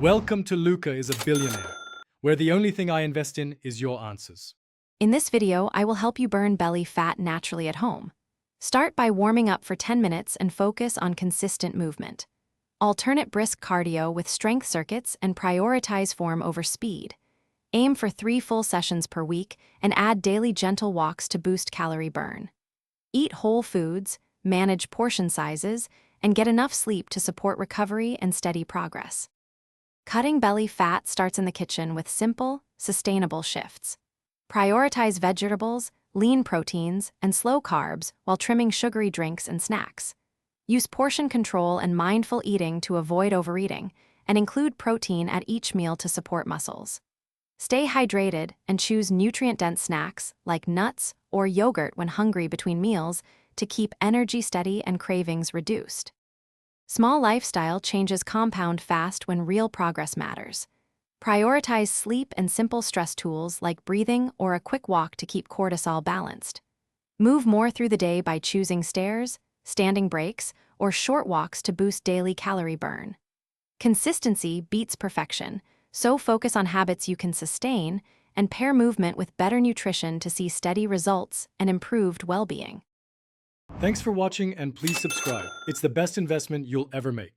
Welcome to Luca is a Billionaire, where the only thing I invest in is your answers. In this video, I will help you burn belly fat naturally at home. Start by warming up for 10 minutes and focus on consistent movement. Alternate brisk cardio with strength circuits and prioritize form over speed. Aim for 3 full sessions per week and add daily gentle walks to boost calorie burn. Eat whole foods, manage portion sizes, and get enough sleep to support recovery and steady progress. Cutting belly fat starts in the kitchen with simple, sustainable shifts. Prioritize vegetables, lean proteins, and slow carbs while trimming sugary drinks and snacks. Use portion control and mindful eating to avoid overeating, and include protein at each meal to support muscles. Stay hydrated and choose nutrient-dense snacks like nuts or yogurt when hungry between meals to keep energy steady and cravings reduced. Small lifestyle changes compound fast when real progress matters. Prioritize sleep and simple stress tools like breathing or a quick walk to keep cortisol balanced. Move more through the day by choosing stairs, standing breaks, or short walks to boost daily calorie burn. Consistency beats perfection, so focus on habits you can sustain and pair movement with better nutrition to see steady results and improved well-being. Thanks for watching and please subscribe. It's the best investment you'll ever make.